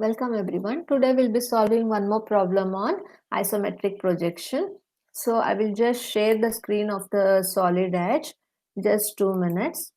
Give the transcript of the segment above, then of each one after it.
Welcome everyone. Today we'll be solving one more problem on isometric projection. So I will just share the screen of the solid edge. Just 2 minutes.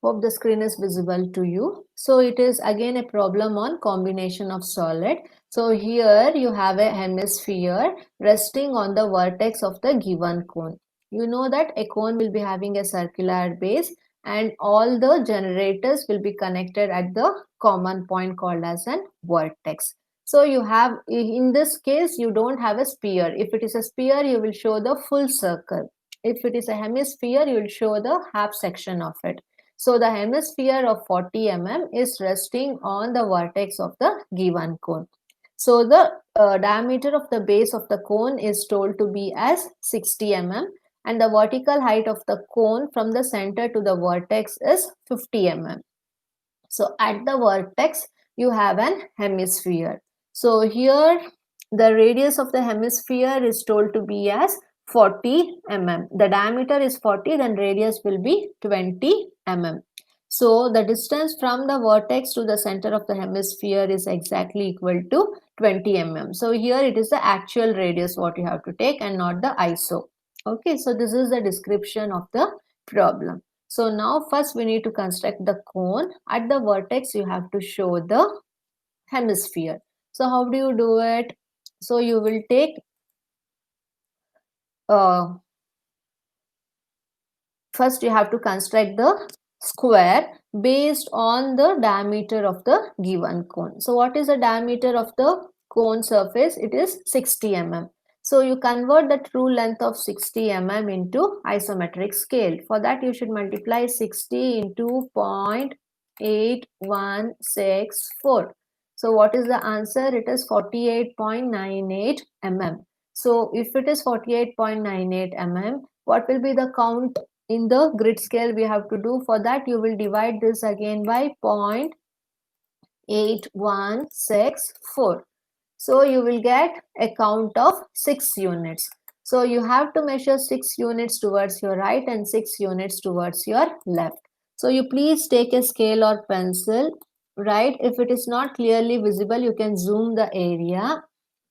Hope the screen is visible to you. So it is again a problem on combination of solid. So here you have a hemisphere resting on the vertex of the given cone. You know that a cone will be having a circular base and all the generators will be connected at the common point called as an vertex. So you have, in this case, you don't have a sphere. If it is a sphere, you will show the full circle. If it is a hemisphere, you will show the half section of it. So the hemisphere of 40 mm is resting on the vertex of the given cone. So the diameter of the base of the cone is told to be as 60 mm and the vertical height of the cone from the center to the vertex is 50 mm. So at the vertex you have an hemisphere. So here the radius of the hemisphere is told to be as 40 mm. The diameter is 40, then radius will be 20 mm. So the distance from the vertex to the center of the hemisphere is exactly equal to 20 mm. So here it is the actual radius what you have to take and not the ISO. Okay, so this is the description of the problem. So now first we need to construct the cone. At the vertex you have to show the hemisphere. So how do you do it? So you will take first you have to construct the square based on the diameter of the given cone. So what is the diameter of the cone surface? It is 60 mm. So you convert the true length of 60 mm into isometric scale. For that you should multiply 60 into 0.8164. So what is the answer? It is 48.98 mm. So if it is 48.98 mm, what will be the count in the grid scale we have to do? For that you will divide this again by 0.8164. So you will get a count of 6 units. So you have to measure 6 units towards your right and 6 units towards your left. So you please take a scale or pencil, right? If it is not clearly visible, you can zoom the area,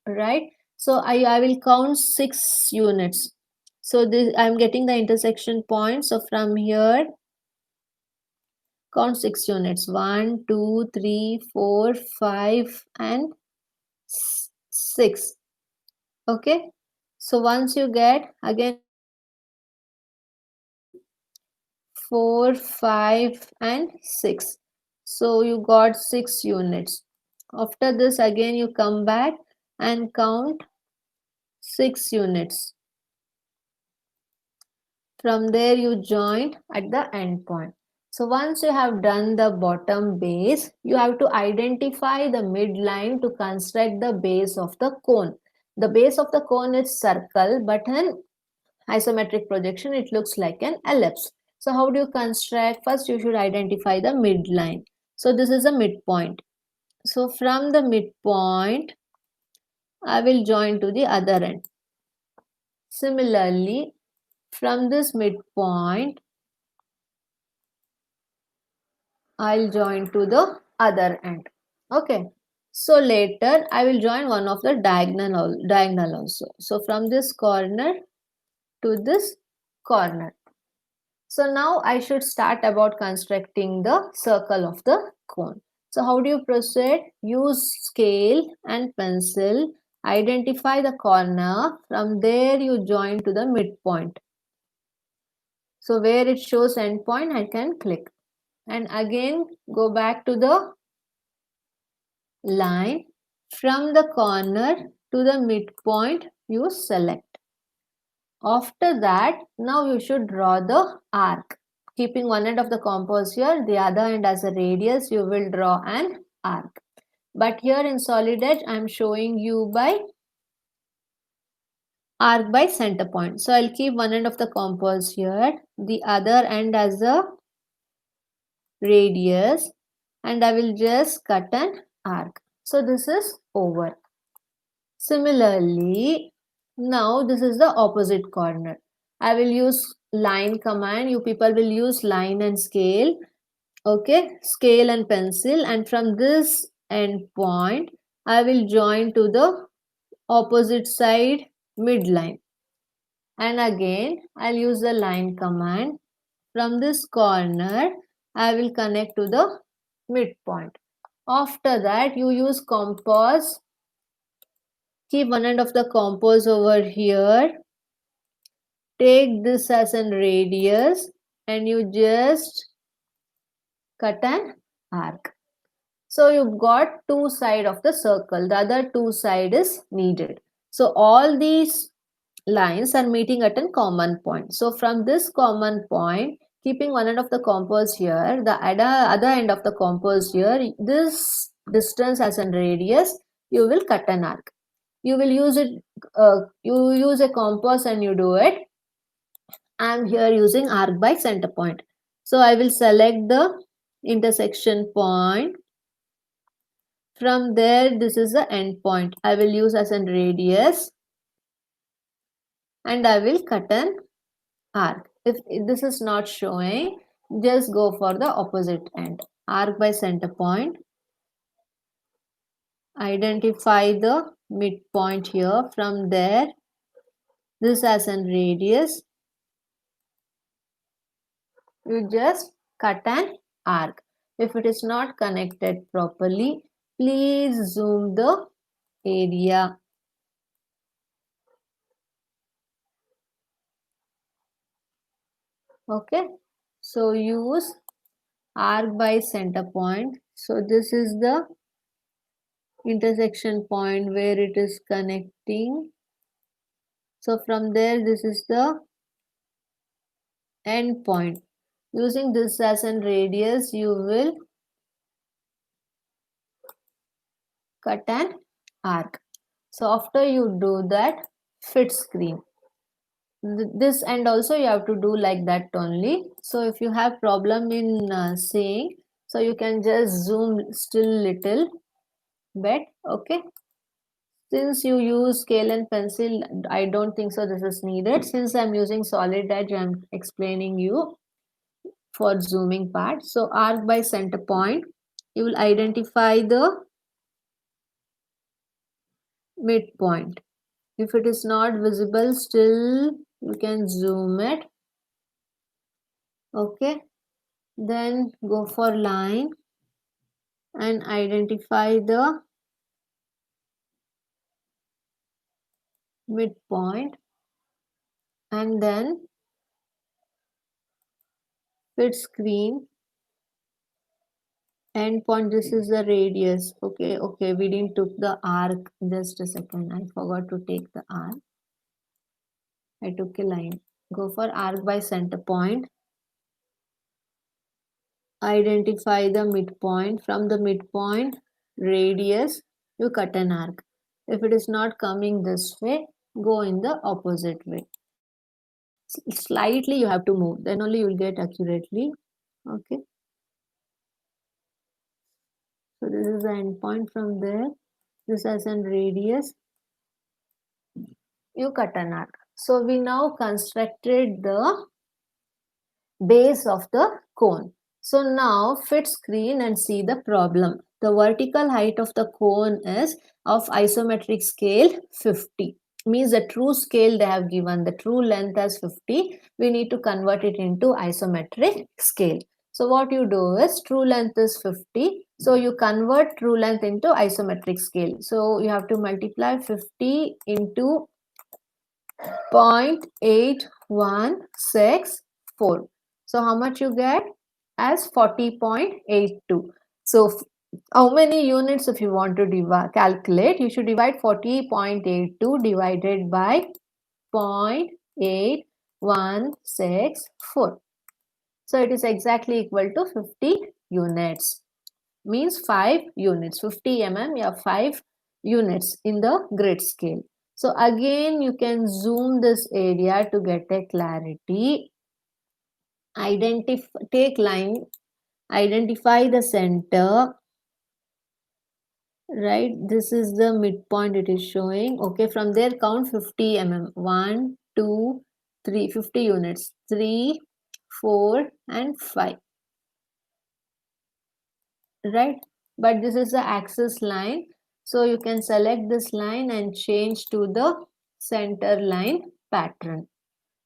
right? So I will count 6 units. So this I'm getting the intersection point. So from here, count 6 units. 1, 2, 3, 4, 5, and 6. Okay. So once you get again 4, 5, and 6. So you got 6 units. After this, again you come back and count 6 units. From there you join at the end point. So once you have done the bottom base, you have to identify the midline to construct the base of the cone. The base of the cone is circle, but in isometric projection it looks like an ellipse. So how do you construct? First you should identify the midline. So this is a midpoint. So from the midpoint, I will join to the other end. Similarly, from this midpoint, I'll join to the other end. Okay. So later I will join one of the diagonal also. So from this corner to this corner. So now I should start about constructing the circle of the cone. So how do you proceed? Use scale and pencil. Identify the corner. From there you join to the midpoint. So where it shows endpoint, I can click. And again go back to the line. From the corner to the midpoint you select. After that, now you should draw the arc. Keeping one end of the compass here, the other end as a radius, you will draw an arc. But here in solid edge, I am showing you by arc by center point. So I'll keep one end of the compass here, the other end as a radius, and I will just cut an arc. So this is over. Similarly, now this is the opposite corner. I will use line command. You people will use line and scale. Okay, scale and pencil, and from this end point I will join to the opposite side midline, and again I'll use the line command. From this corner I will connect to the midpoint. After that you use compass. Keep one end of the compass over here. Take this as a radius and you just cut an arc. So you've got two sides of the circle. The other two side is needed. So all these lines are meeting at a common point. So from this common point, keeping one end of the compass here, the other end of the compass here, this distance as a radius, you will cut an arc. You will use it, you use a compass and you do it. I am here using arc by center point. So I will select the intersection point. From there, this is the end point. I will use as a radius and I will cut an arc. If this is not showing, just go for the opposite end. Arc by center point. Identify the midpoint here. From there, this as a radius. You just cut an arc. If it is not connected properly, please zoom the area. Okay, so use arc by center point. So this is the intersection point where it is connecting. So from there, this is the end point. Using this as a radius, you will cut an arc. So after you do that, fit screen. This end also you have to do like that only. So if you have problem in seeing, so you can just zoom still little bit. Okay, since you use scale and pencil, I don't think so this is needed. Since I'm using solid edge, I'm explaining you for zooming part. So arc by center point, you will identify the midpoint. If it is not visible, still you can zoom it. Okay, then go for line and identify the midpoint and then fit screen end point. This is the radius. Okay, we didn't took the arc. Just a second, I forgot to take the arc. I took a line. Go for arc by center point. Identify the midpoint. From the midpoint radius, you cut an arc. If it is not coming this way, go in the opposite way. Slightly you have to move, then only you will get accurately. Okay, so this is the end point. From there, this as a radius, you cut an arc. So we now constructed the base of the cone. So now fit screen and see the problem. The vertical height of the cone is of isometric scale 50. Means the true scale they have given, the true length as 50. We need to convert it into isometric scale. So what you do is true length is 50. So you convert true length into isometric scale. So you have to multiply 50 into 0.8164. So how much you get? As 40.82. So how many units if you want to calculate? You should divide 40.82 divided by 0.8164. So it is exactly equal to 50 units. Means 5 units. 50 mm, you have 5 units in the grid scale. So again you can zoom this area to get a clarity. Take line, identify the center, right? This is the midpoint it is showing. Okay, from there count 50 mm. 1, 2, 50 units, 3, 4 and 5, right? But this is the axis line, so you can select this line and change to the center line pattern.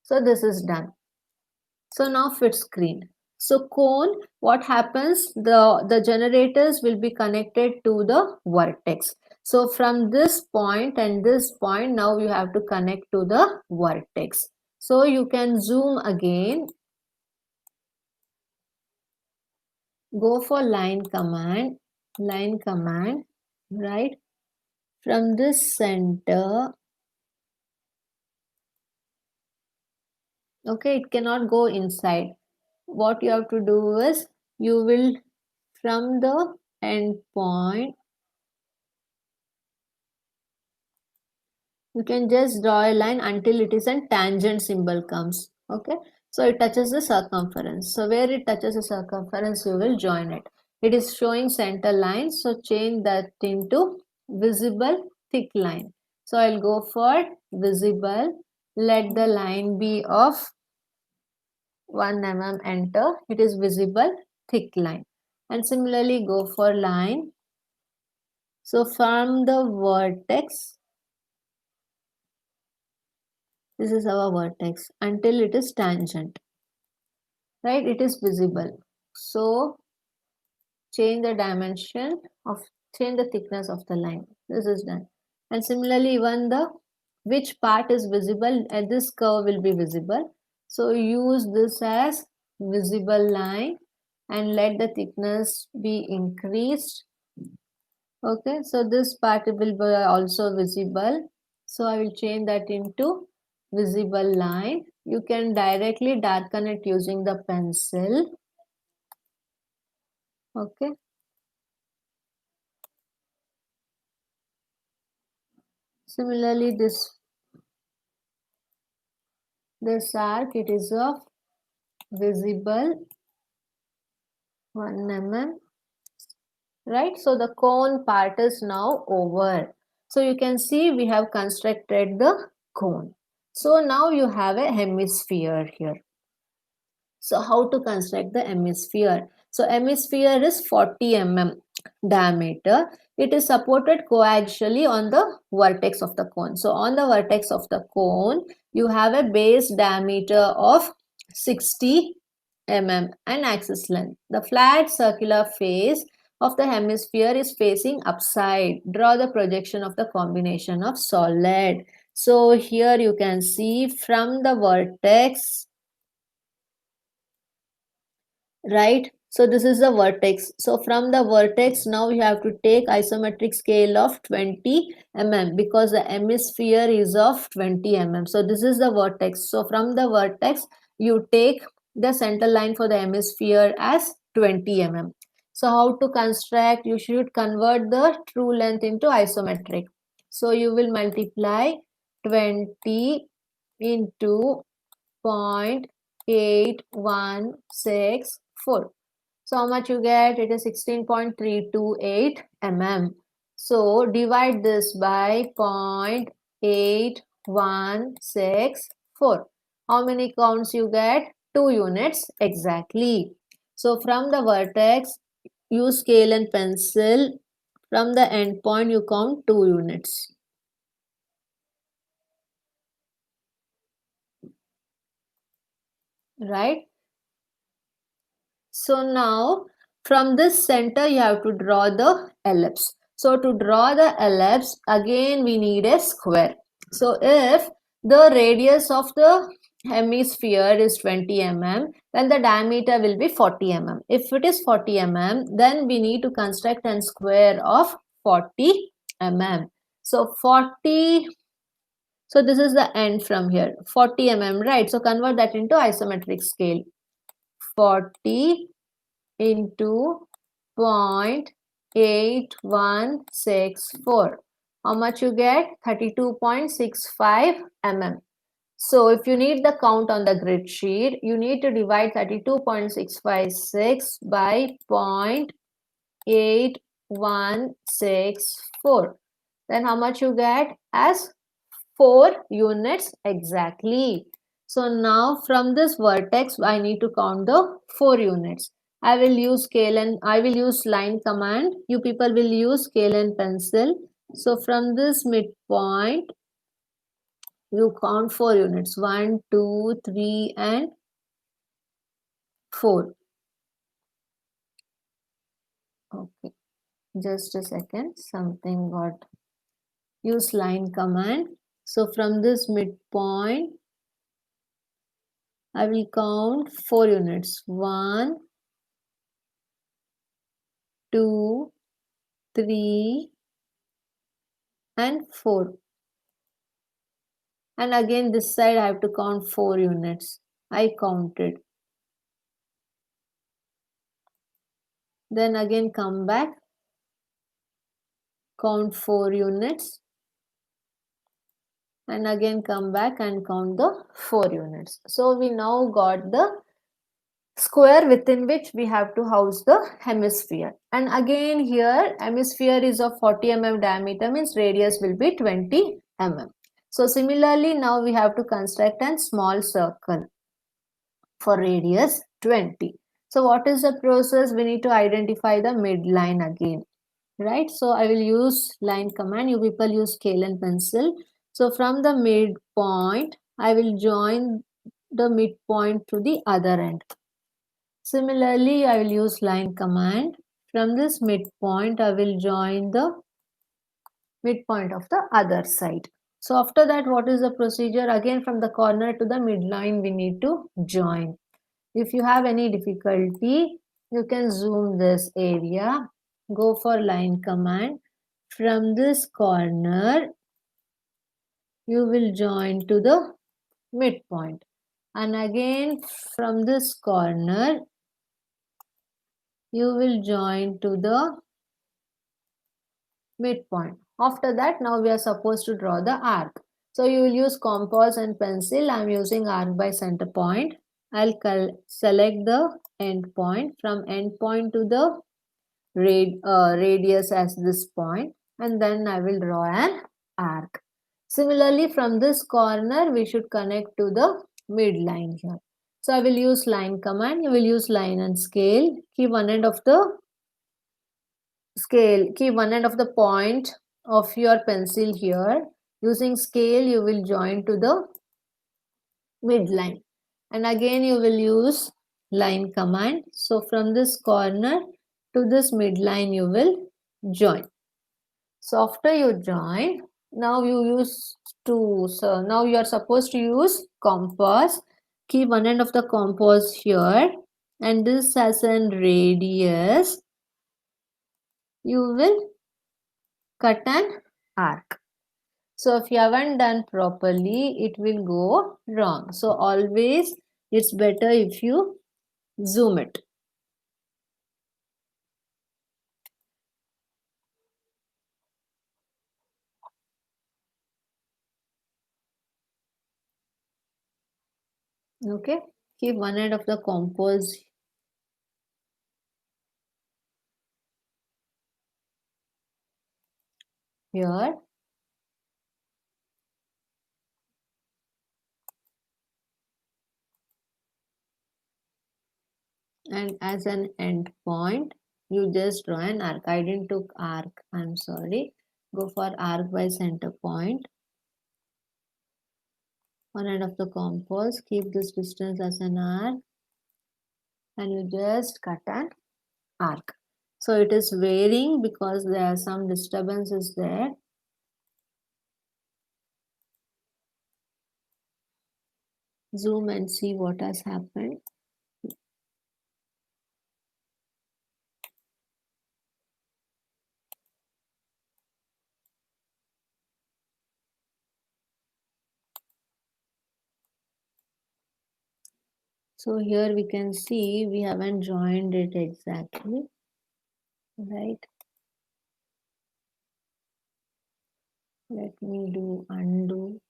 So this is done. So now fit screen. So cone, what happens? The generators will be connected to the vertex. So from this point and this point, now you have to connect to the vertex. So you can zoom again. Go for line command, right? From this center, okay, it cannot go inside. What you have to do is you will from the end point, you can just draw a line until it is a tangent symbol comes. Okay, so it touches the circumference. So where it touches the circumference, you will join it. It is showing center line, so change that into visible thick line. So I'll go for visible. Let the line be of 1 mm, enter. It is visible thick line. And similarly go for line. So from the vertex, this is our vertex until it is tangent, right? It is visible. So change the dimension of, change the thickness of the line. This is done. And similarly, even the which part is visible at this curve will be visible. So use this as visible line and let the thickness be increased. Okay, so this part will be also visible. So I will change that into visible line. You can directly darken it using the pencil. Okay. Similarly, this arc, it is of visible 1 mm, right? So the cone part is now over. So you can see we have constructed the cone. So now you have a hemisphere here. So how to construct the hemisphere? So hemisphere is 40 mm diameter. It is supported coaxially on the vertex of the cone. So on the vertex of the cone, you have a base diameter of 60 mm and axis length. The flat circular face of the hemisphere is facing upside. Draw the projection of the combination of solid. So here you can see from the vertex, right? So this is the vertex. So from the vertex, now you have to take isometric scale of 20 mm because the hemisphere is of 20 mm. So this is the vertex. So from the vertex, you take the center line for the hemisphere as 20 mm. So how to construct? You should convert the true length into isometric. So you will multiply 20 into 0.8164. So how much you get? It is 16.328 mm. So divide this by 0.8164. How many counts you get? 2 units exactly. So from the vertex, use scale and pencil. From the end point, you count 2 units. Right? So now from this center you have to draw the ellipse. So to draw the ellipse, again we need a square. So if the radius of the hemisphere is 20 mm, then the diameter will be 40 mm. If it is 40 mm, then we need to construct a square of 40 mm. So 40, so this is the end from here, 40 mm, right? So convert that into isometric scale. 40 into 0.8164. How much you get? 32.65 mm. So if you need the count on the grid sheet, you need to divide 32.656 by 0.8164. Then how much you get? As 4 units exactly. So now from this vertex, I need to count the 4 units. I will use scale and I will use line command. You people will use scale and pencil. So from this midpoint, you count 4 units. 1, 2, 3, and 4. Okay, just a second. Something got. Use line command. So from this midpoint, I will count 4 units. 1, 2, 3, and 4. And again this side I have to count 4 units. I counted. Then again come back, count 4 units, and again come back and count the 4 units. So we now got the square within which we have to house the hemisphere. And again here hemisphere is of 40 mm diameter, means radius will be 20 mm. So similarly now we have to construct a small circle for radius 20. So what is the process? We need to identify the midline again, right? So I will use line command. You people use scale and pencil. So from the midpoint, I will join the midpoint to the other end. Similarly, I will use line command. From this midpoint, I will join the midpoint of the other side. So after that, what is the procedure? Again, from the corner to the midline, we need to join. If you have any difficulty, you can zoom this area, go for line command. From this corner, you will join to the midpoint. And again, from this corner, you will join to the midpoint. After that, now we are supposed to draw the arc. So you will use compass and pencil. I am using arc by center point. I'll select the end point. From end point to the radius as this point, and then I will draw an arc. Similarly, from this corner, we should connect to the midline here. So I will use line command. You will use line and scale. Keep one end of the point of your pencil here. Using scale, you will join to the midline. And again, you will use line command. So from this corner to this midline, you will join. So after you join, now you are supposed to use compass. Keep one end of the compass here, and this has an radius. You will cut an arc. So if you haven't done properly, it will go wrong. So always it's better if you zoom it. Okay, keep one end of the compass here. And as an end point, you just draw an arc. I didn't took arc, I'm sorry. Go for arc by center point. One end of the compass, keep this distance as an arc, and you just cut an arc. So it is varying because there are some disturbances there. Zoom and see what has happened. So here we can see we haven't joined it exactly, right? Let me do undo.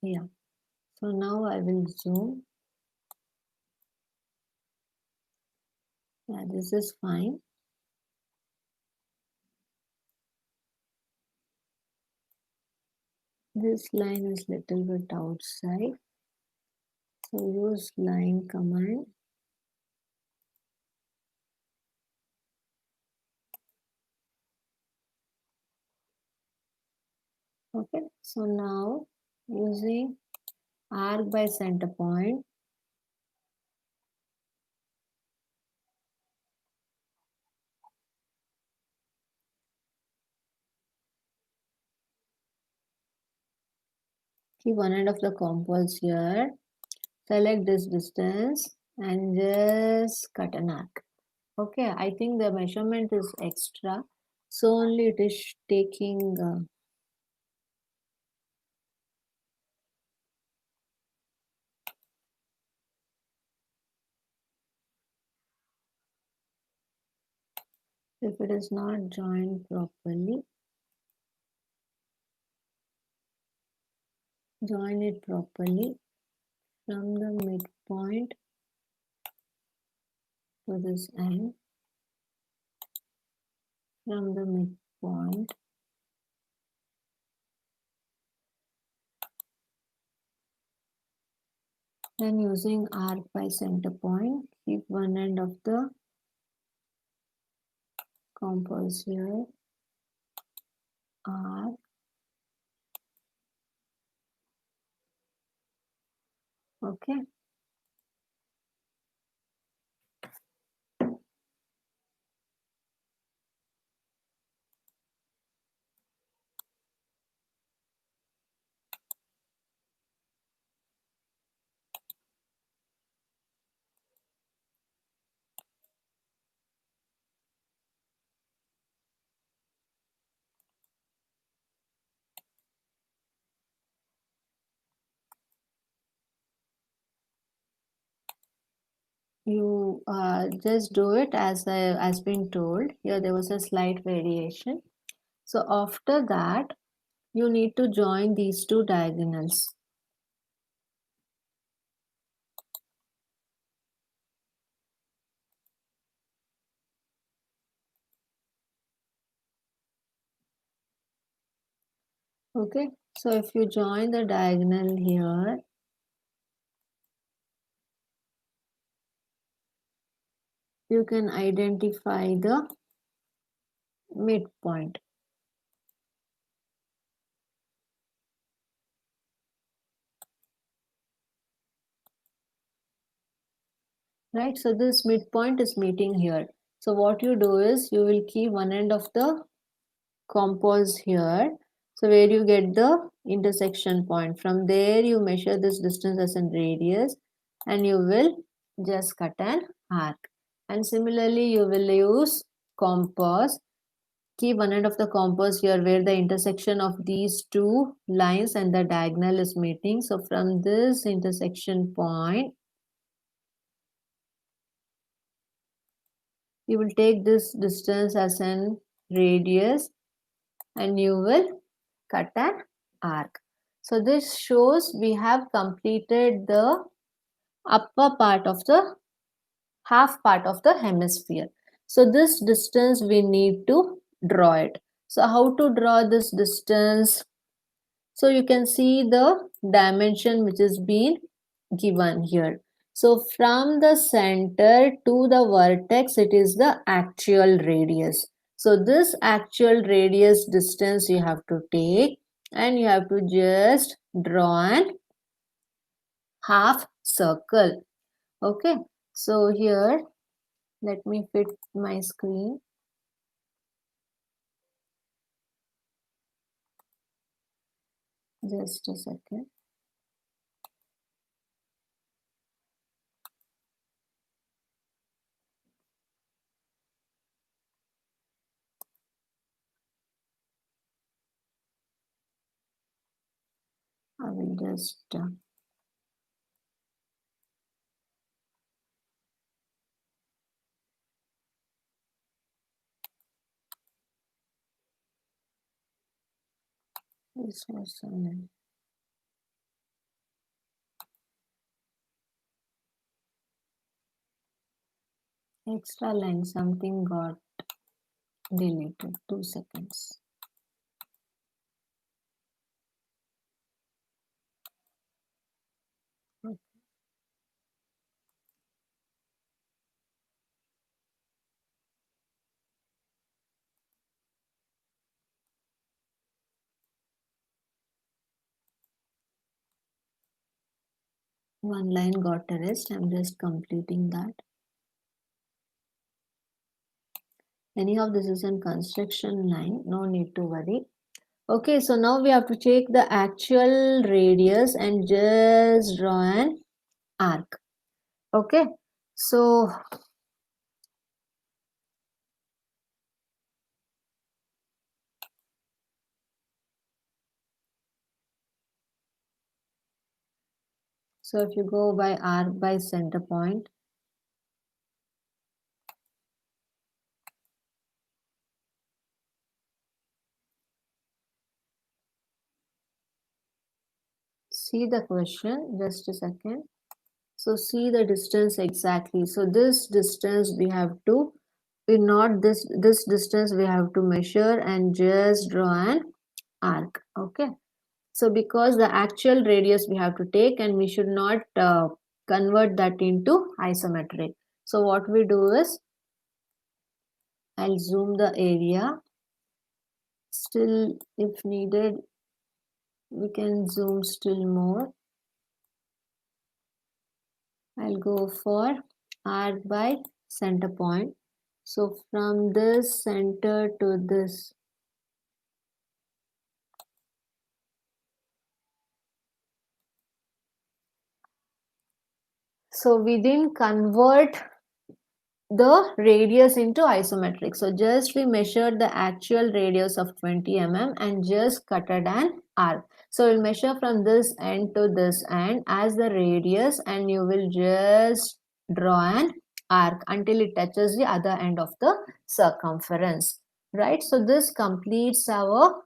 Yeah. So now I will zoom. Yeah, this is fine. This line is little bit outside. So use line command. Okay, so now using arc by center point, keep one end of the compass here, select this distance and just cut an arc. Okay, I think the measurement is extra, so only it is taking if it is not joined properly, join it properly from the midpoint to this end, from the midpoint, then using arc by center point, keep one end of the compass here, arc, okay. You just do it as been told. Here there was a slight variation. So after that, you need to join these two diagonals. Okay, so if you join the diagonal here, you can identify the midpoint. Right, so this midpoint is meeting here. So what you do is you will keep one end of the compass here. So where you get the intersection point, from there you measure this distance as in radius and you will just cut an arc. And similarly you will use compass, keep one end of the compass here where the intersection of these two lines and the diagonal is meeting. So from this intersection point, you will take this distance as an radius and you will cut an arc. So this shows we have completed the upper part of the half part of the hemisphere. So this distance we need to draw it. So how to draw this distance? So you can see the dimension which is being given here. So from the center to the vertex, it is the actual radius. So this actual radius distance you have to take and you have to just draw an half circle. Okay, so here let me fit my screen. Just a second. I will just this was an extra line, something got deleted. 2 seconds. One line got erased. I'm just completing that. Anyhow, this is a construction line. No need to worry. Okay, so now we have to take the actual radius and just draw an arc. Okay, so if you go by arc by center point, see the question, just a second. So see the distance exactly. So this distance we have to, not this distance we have to measure and just draw an arc. Okay. So because the actual radius we have to take and we should not convert that into isometric. So what we do is, I'll zoom the area. Still, if needed, we can zoom still more. I'll go for arc by center point. So from this center to this, so we didn't convert the radius into isometric. So just we measured the actual radius of 20 mm and just cutted an arc. So we'll measure from this end to this end as the radius and you will just draw an arc until it touches the other end of the circumference. Right? So this completes our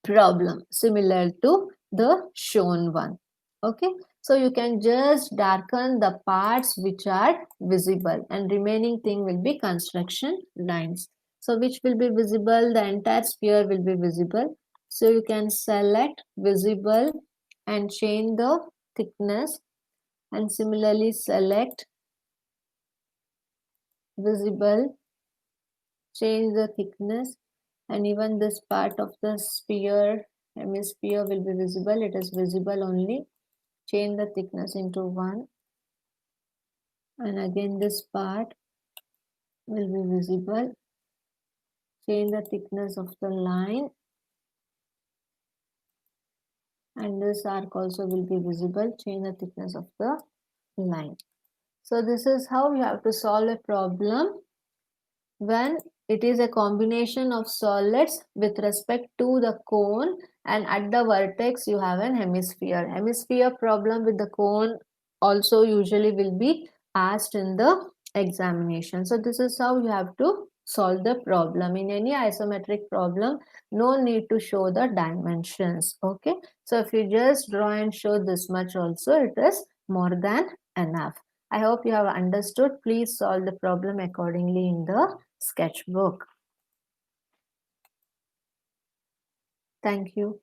problem similar to the shown one. Okay, so you can just darken the parts which are visible and remaining thing will be construction lines. So which will be visible, the entire sphere will be visible. So you can select visible and change the thickness and similarly select visible, change the thickness, and even this part of the sphere hemisphere will be visible. It is visible only. Change the thickness into 1 and again this part will be visible. Change the thickness of the line and this arc also will be visible. Change the thickness of the line. So this is how you have to solve a problem when it is a combination of solids with respect to the cone and at the vertex you have an hemisphere. Hemisphere problem with the cone also usually will be asked in the examination. So this is how you have to solve the problem. In any isometric problem, no need to show the dimensions. Okay. So if you just draw and show this much also, it is more than enough. I hope you have understood. Please solve the problem accordingly in the sketchbook. Thank you.